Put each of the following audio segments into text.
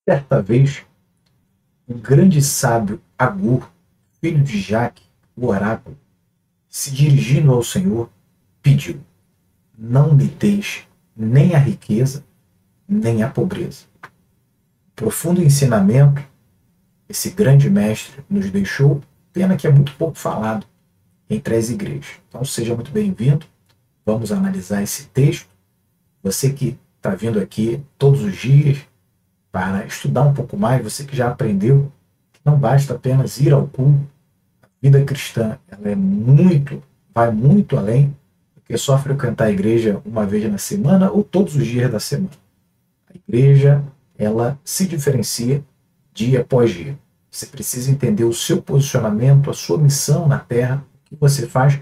Certa vez, o grande sábio Agur, filho de Jaque, o oráculo, se dirigindo ao Senhor, pediu: não me deis nem a riqueza, nem a pobreza. Profundo ensinamento, esse grande mestre nos deixou, pena que é muito pouco falado entre as igrejas. Então seja muito bem-vindo, vamos analisar esse texto. Você que está vindo aqui todos os dias para estudar um pouco mais, você que já aprendeu, que não basta apenas ir ao culto. A vida cristã ela vai muito além do que só frequentar a igreja uma vez na semana ou todos os dias da semana. A igreja ela se diferencia dia após dia. Você precisa entender o seu posicionamento, a sua missão na terra, o que você faz,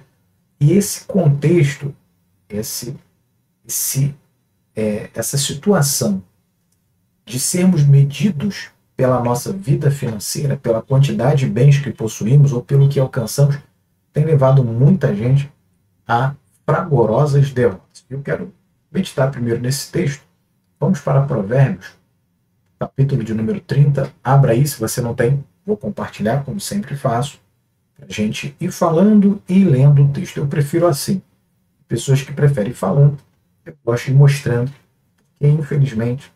e esse contexto, essa situação de sermos medidos pela nossa vida financeira, pela quantidade de bens que possuímos ou pelo que alcançamos, tem levado muita gente a fragorosas derrotas. Eu quero meditar primeiro nesse texto. Vamos para Provérbios, capítulo de número 30. Abra aí, se você não tem, vou compartilhar, como sempre faço, para a gente ir falando e lendo o texto. Eu prefiro assim. Pessoas que preferem falando, eu gosto de ir mostrando, porque infelizmente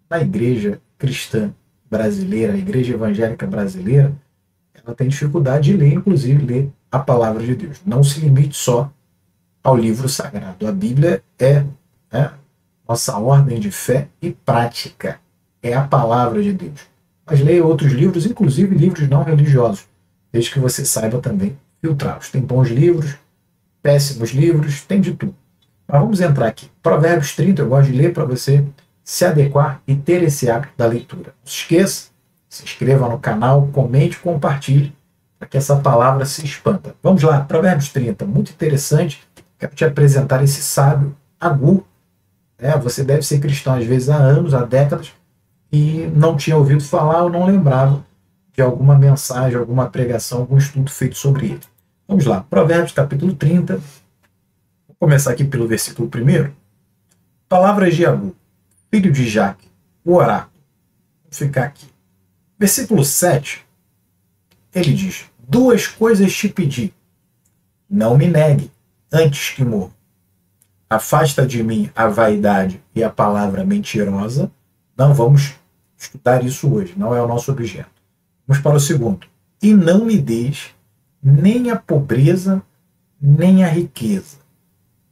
na igreja cristã brasileira, a igreja evangélica brasileira, ela tem dificuldade de ler, inclusive ler a palavra de Deus. Não se limite só ao livro sagrado. A Bíblia é nossa ordem de fé e prática. É a palavra de Deus. Mas leia outros livros, inclusive livros não religiosos, desde que você saiba também filtrá-los. Tem bons livros, péssimos livros, tem de tudo. Mas vamos entrar aqui. Provérbios 30, eu gosto de ler para você se adequar e ter esse hábito da leitura. Não se esqueça, se inscreva no canal, comente, compartilhe, para que essa palavra se expanda. Vamos lá, Provérbios 30, muito interessante. Quero te apresentar esse sábio Agur. Você deve ser cristão às vezes há anos, há décadas, e não tinha ouvido falar ou não lembrava de alguma mensagem, alguma pregação, algum estudo feito sobre ele. Vamos lá, Provérbios capítulo 30. Vou começar aqui pelo versículo 1. Palavras de Agur, filho de Jaque, o oráculo. Vou ficar aqui. Versículo 7, ele diz: duas coisas te pedi, não me negue antes que morra. Afasta de mim a vaidade e a palavra mentirosa. Não vamos estudar isso hoje, não é o nosso objeto. Vamos para o segundo. E não me deis nem a pobreza, nem a riqueza.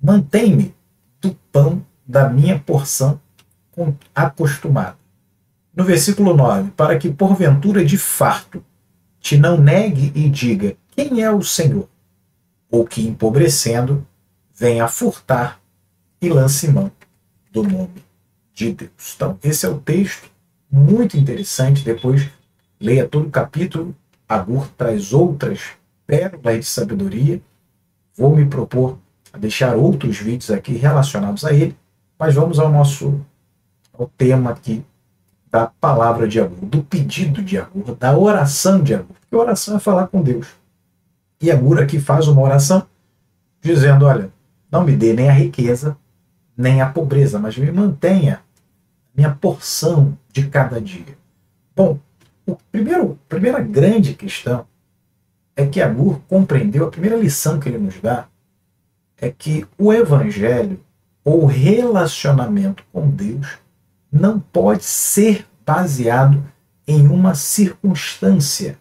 Mantém-me do pão da minha porção acostumada. No versículo 9, para que porventura de farto te não negue e diga: quem é o Senhor? Ou que empobrecendo venha furtar e lance mão do nome de Deus. Então, esse é o texto, muito interessante. Depois, leia todo o capítulo. Agur traz outras pérolas de sabedoria. Vou me propor a deixar outros vídeos aqui relacionados a ele, mas vamos ao tema aqui da palavra de Agur, do pedido de Agur, da oração de Agur. Porque oração é falar com Deus. E Agur aqui faz uma oração dizendo: olha, não me dê nem a riqueza, nem a pobreza, mas me mantenha minha porção de cada dia. Bom, a primeira grande questão é que Agur compreendeu, a primeira lição que ele nos dá é que o evangelho ou relacionamento com Deus não pode ser baseado em uma circunstância,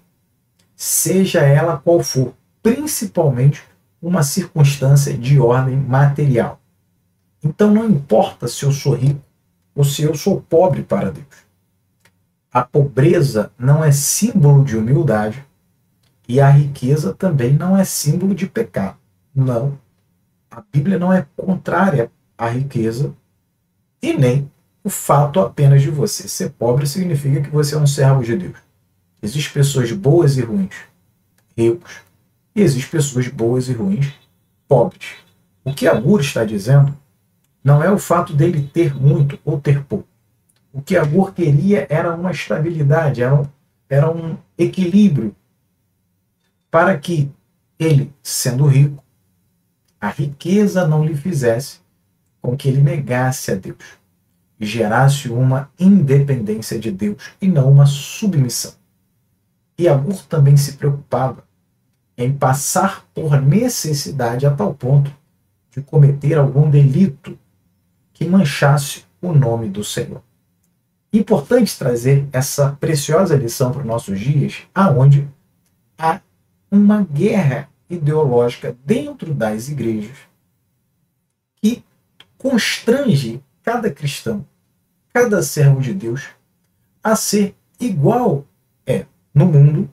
seja ela qual for, principalmente uma circunstância de ordem material. Então não importa se eu sou rico ou se eu sou pobre para Deus. A pobreza não é símbolo de humildade e a riqueza também não é símbolo de pecado. Não. A Bíblia não é contrária à riqueza e nem o fato apenas de você ser pobre significa que você é um servo de Deus. Existem pessoas boas e ruins, ricos, e existem pessoas boas e ruins, pobres. O que Agur está dizendo não é o fato dele ter muito ou ter pouco. O que Agur queria era uma estabilidade, era um equilíbrio para que ele, sendo rico, a riqueza não lhe fizesse com que ele negasse a Deus. gerasse uma independência de Deus e não uma submissão. E Agur também se preocupava em passar por necessidade a tal ponto de cometer algum delito que manchasse o nome do Senhor. Importante trazer essa preciosa lição para os nossos dias, aonde há uma guerra ideológica dentro das igrejas que constrange cada cristão, cada servo de Deus, a ser igual no mundo,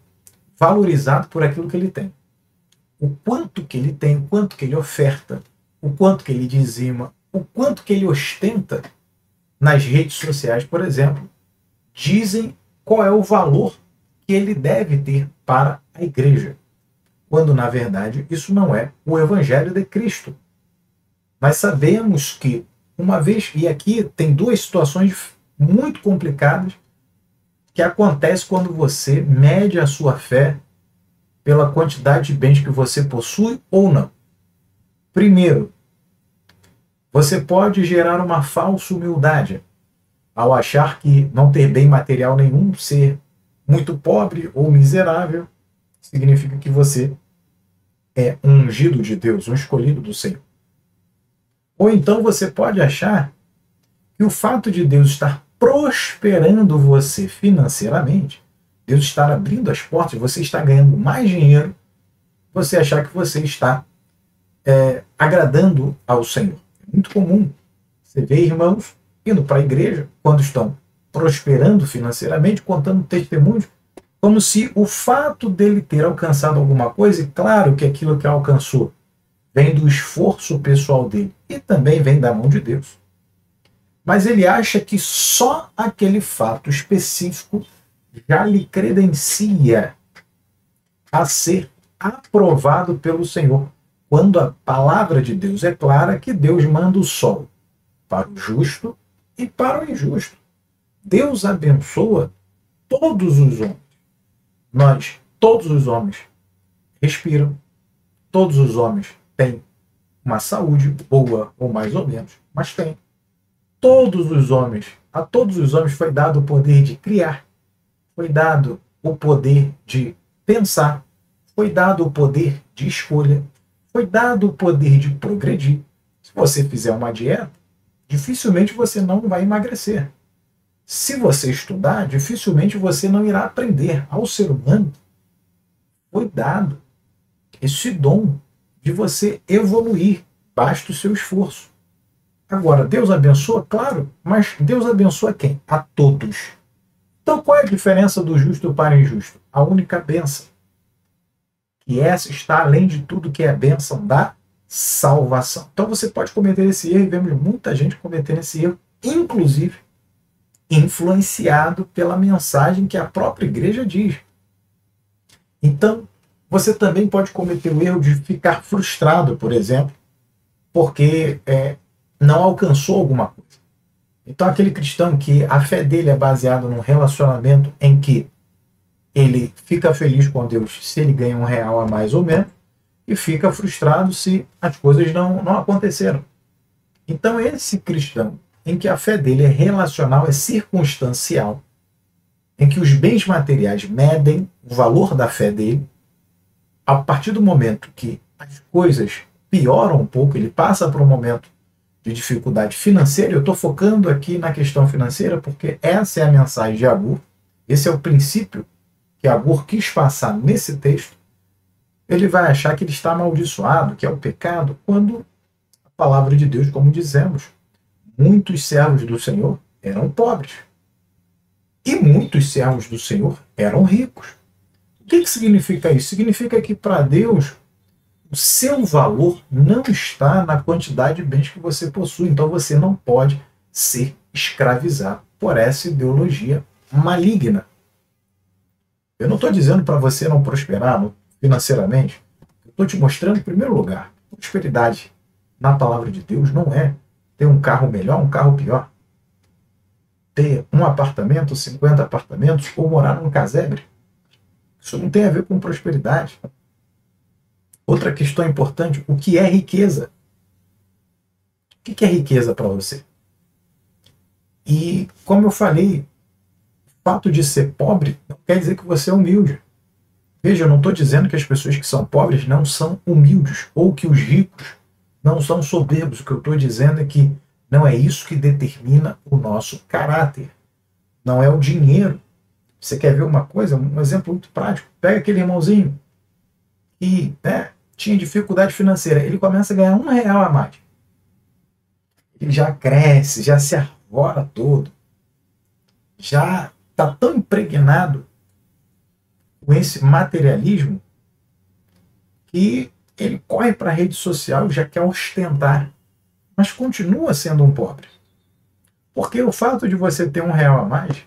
valorizado por aquilo que ele tem. O quanto que ele tem, o quanto que ele oferta, o quanto que ele dizima, o quanto que ele ostenta nas redes sociais, por exemplo, dizem qual é o valor que ele deve ter para a igreja, quando na verdade isso não é o Evangelho de Cristo. Nós sabemos que, uma vez, e aqui tem duas situações muito complicadas que acontecem quando você mede a sua fé pela quantidade de bens que você possui ou não. Primeiro, você pode gerar uma falsa humildade ao achar que não ter bem material nenhum, ser muito pobre ou miserável, significa que você é um ungido de Deus, um escolhido do Senhor. Ou então você pode achar que o fato de Deus estar prosperando você financeiramente, Deus estar abrindo as portas, você está ganhando mais dinheiro, você achar que você está agradando ao Senhor. É muito comum você ver irmãos indo para a igreja quando estão prosperando financeiramente, contando testemunhos, como se o fato dele ter alcançado alguma coisa, e claro que aquilo que alcançou vem do esforço pessoal dele e também vem da mão de Deus. Mas ele acha que só aquele fato específico já lhe credencia a ser aprovado pelo Senhor, quando a palavra de Deus é clara que Deus manda o sol para o justo e para o injusto. Deus abençoa todos os homens. Todos os homens respiram, todos os homens têm uma saúde boa ou mais ou menos, mas tem. A todos os homens foi dado o poder de criar, foi dado o poder de pensar, foi dado o poder de escolha, foi dado o poder de progredir. Se você fizer uma dieta, dificilmente você não vai emagrecer. Se você estudar, dificilmente você não irá aprender. Ao ser humano foi dado esse dom de você evoluir, basta o seu esforço. Agora, Deus abençoa? Claro, mas Deus abençoa quem? A todos. Então, qual é a diferença do justo para o injusto? A única bênção. E essa está além de tudo, que é a bênção da salvação. Então, você pode cometer esse erro, e vemos muita gente cometendo esse erro, inclusive influenciado pela mensagem que a própria igreja diz. Então, você também pode cometer o erro de ficar frustrado, por exemplo, porque não alcançou alguma coisa. Então, aquele cristão que a fé dele é baseada num relacionamento em que ele fica feliz com Deus se ele ganha R$ 1 a mais ou menos, e fica frustrado se as coisas não aconteceram. Então, esse cristão em que a fé dele é relacional, é circunstancial, em que os bens materiais medem o valor da fé dele, a partir do momento que as coisas pioram um pouco, ele passa por um momento de dificuldade financeira. Eu estou focando aqui na questão financeira porque essa é a mensagem de Agur, esse é o princípio que Agur quis passar nesse texto. Ele vai achar que ele está amaldiçoado, que é o pecado, quando a palavra de Deus, como dizemos, muitos servos do Senhor eram pobres e muitos servos do Senhor eram ricos. O que significa isso? Significa que para Deus o seu valor não está na quantidade de bens que você possui. Então você não pode ser escravizado por essa ideologia maligna. Eu não estou dizendo para você não prosperar financeiramente. Eu estou te mostrando, em primeiro lugar, prosperidade na palavra de Deus não é ter um carro melhor, um carro pior. Ter um apartamento, 50 apartamentos, ou morar num casebre. Isso não tem a ver com prosperidade. Outra questão importante, o que é riqueza? O que é riqueza para você? E, como eu falei, o fato de ser pobre não quer dizer que você é humilde. Veja, eu não estou dizendo que as pessoas que são pobres não são humildes, ou que os ricos não são soberbos. O que eu estou dizendo é que não é isso que determina o nosso caráter. Não é o dinheiro. Você quer ver uma coisa? Um exemplo muito prático. Pega aquele irmãozinho que tinha dificuldade financeira. Ele começa a ganhar R$ 1 a mais. Ele já cresce, já se arvora todo. Já está tão impregnado com esse materialismo que ele corre para a rede social e já quer ostentar, mas continua sendo um pobre. Porque o fato de você ter R$ 1 a mais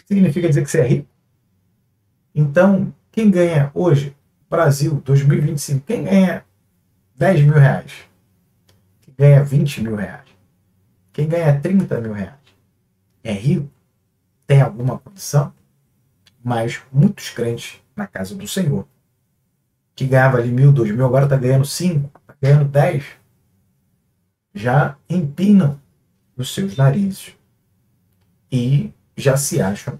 significa dizer que você é rico. Então, quem ganha hoje, Brasil, 2025, quem ganha R$ 10.000, quem ganha R$ 20.000, quem ganha R$ 30.000, é rico, tem alguma condição, mas muitos crentes na casa do Senhor, que ganhava ali 1.000, 2.000, agora está ganhando 5, está ganhando 10, já empinam os seus narizes e já se acham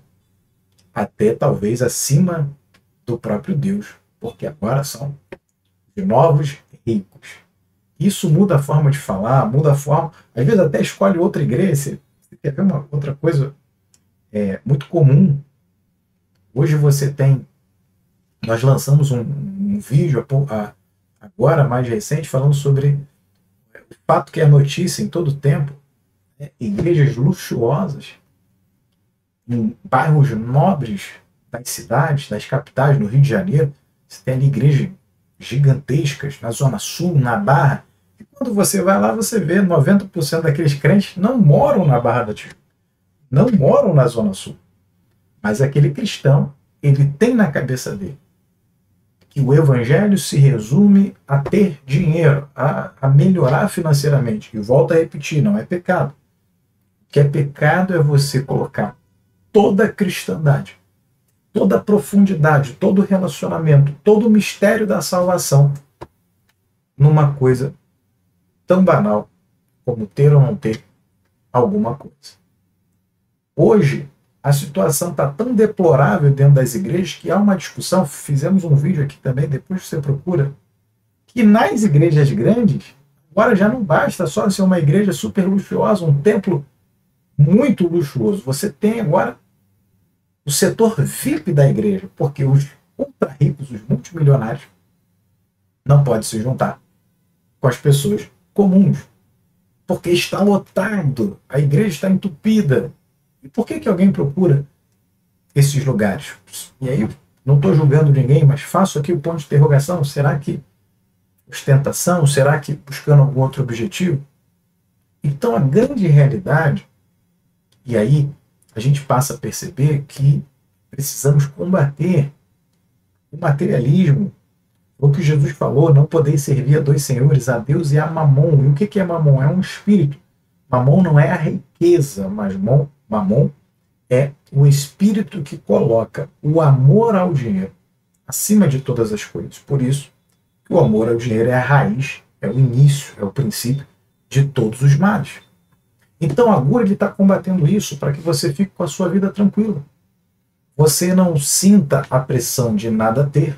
até talvez acima do próprio Deus, porque agora são os novos ricos. Isso muda a forma de falar, muda a forma, às vezes até escolhe outra igreja. Você quer ver uma outra coisa muito comum? Hoje você tem, nós lançamos um vídeo agora, mais recente, falando sobre o fato que é notícia em todo o tempo, igrejas luxuosas, em bairros nobres das cidades, das capitais, no Rio de Janeiro. Você tem ali igrejas gigantescas na Zona Sul, na Barra. E quando você vai lá, você vê 90% daqueles crentes não moram na Barra da Tijuca, não moram na Zona Sul. Mas aquele cristão, ele tem na cabeça dele que o evangelho se resume a ter dinheiro, a melhorar financeiramente. E volto a repetir, não é pecado. O que é pecado é você colocar toda a cristandade, toda a profundidade, todo o relacionamento, todo o mistério da salvação numa coisa tão banal como ter ou não ter alguma coisa. Hoje, a situação está tão deplorável dentro das igrejas que há uma discussão, fizemos um vídeo aqui também, depois você procura, que nas igrejas grandes, agora já não basta só ser uma igreja super luxuosa, um templo muito luxuoso. Você tem agora o setor VIP da igreja, porque os ultra ricos, os multimilionários, não podem se juntar com as pessoas comuns, porque está lotado, a igreja está entupida. E por que alguém procura esses lugares? E aí, não estou julgando ninguém, mas faço aqui o ponto de interrogação: será que ostentação? Será que buscando algum outro objetivo? Então, a grande realidade, e aí a gente passa a perceber que precisamos combater o materialismo. O que Jesus falou: não podeis servir a dois senhores, a Deus e a Mamon. E o que é Mamon? É um espírito. Mamon não é a riqueza, mas Mamon é o espírito que coloca o amor ao dinheiro acima de todas as coisas. Por isso, o amor ao dinheiro é a raiz, é o início, é o princípio de todos os males. Então, agora ele está combatendo isso para que você fique com a sua vida tranquila. Você não sinta a pressão de nada ter.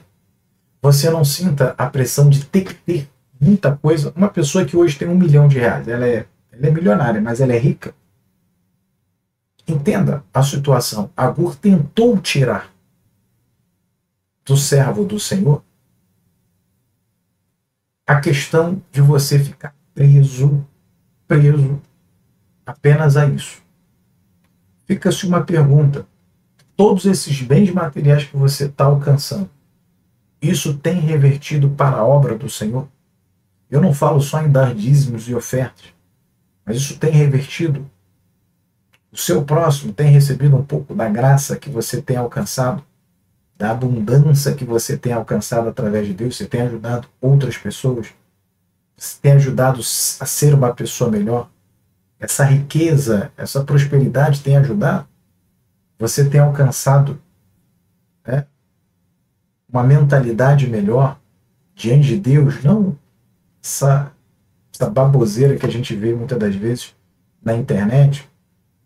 Você não sinta a pressão de ter que ter muita coisa. Uma pessoa que hoje tem R$ 1 milhão, ela é milionária, mas ela é rica. Entenda a situação. Agur tentou tirar do servo do Senhor a questão de você ficar preso apenas a isso. Fica-se uma pergunta: todos esses bens materiais que você está alcançando, isso tem revertido para a obra do Senhor? Eu não falo só em dar dízimos e ofertas, mas isso tem revertido? O seu próximo tem recebido um pouco da graça que você tem alcançado, da abundância que você tem alcançado através de Deus? Você tem ajudado outras pessoas? Você tem ajudado a ser uma pessoa melhor? Essa riqueza, essa prosperidade tem ajudado? Você tem alcançado uma mentalidade melhor diante de Deus? Não essa baboseira que a gente vê muitas das vezes na internet.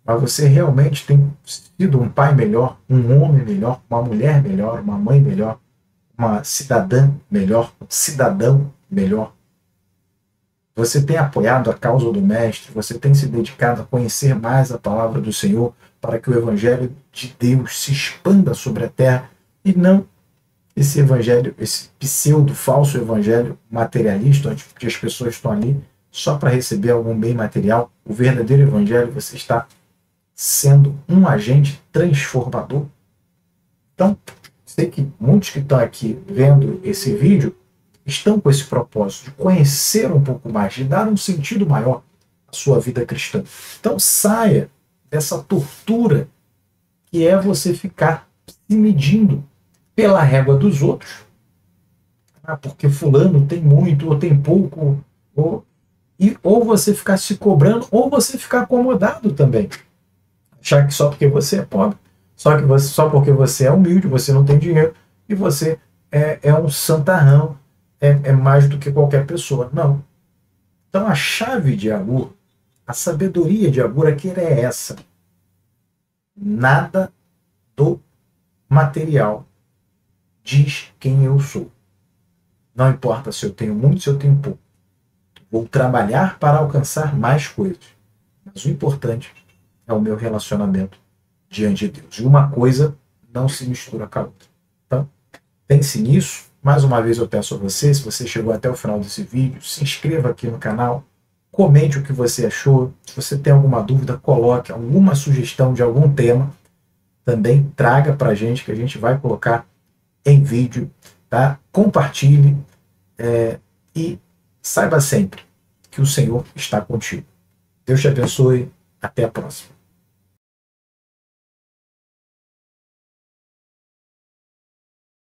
mas você realmente tem sido um pai melhor, um homem melhor, uma mulher melhor, uma mãe melhor, uma cidadã melhor, um cidadão melhor? Você tem apoiado a causa do Mestre? Você tem se dedicado a conhecer mais a palavra do Senhor para que o Evangelho de Deus se expanda sobre a terra e não esse evangelho, esse pseudo falso evangelho materialista, onde as pessoas estão ali só para receber algum bem material? O verdadeiro evangelho, você está sendo um agente transformador. Então, sei que muitos que estão aqui vendo esse vídeo estão com esse propósito de conhecer um pouco mais, de dar um sentido maior à sua vida cristã. Então saia dessa tortura que é você ficar se medindo pela régua dos outros, porque fulano tem muito ou tem pouco, ou você ficar se cobrando, ou você ficar acomodado também. Achar que só porque você é pobre, só porque você é humilde, você não tem dinheiro, e você é um santarrão, é mais do que qualquer pessoa. Não. Então a chave de Agur, a sabedoria de Agur aqui é essa. Nada do material diz quem eu sou. Não importa se eu tenho muito, se eu tenho pouco. Vou trabalhar para alcançar mais coisas. Mas o importante é o meu relacionamento diante de Deus. E uma coisa não se mistura com a outra. Então, pense nisso. Mais uma vez eu peço a você, se você chegou até o final desse vídeo, se inscreva aqui no canal, comente o que você achou. Se você tem alguma dúvida, coloque alguma sugestão de algum tema, também traga para a gente, que a gente vai colocar em vídeo, tá? Compartilhe e saiba sempre que o Senhor está contigo. Deus te abençoe. Até a próxima.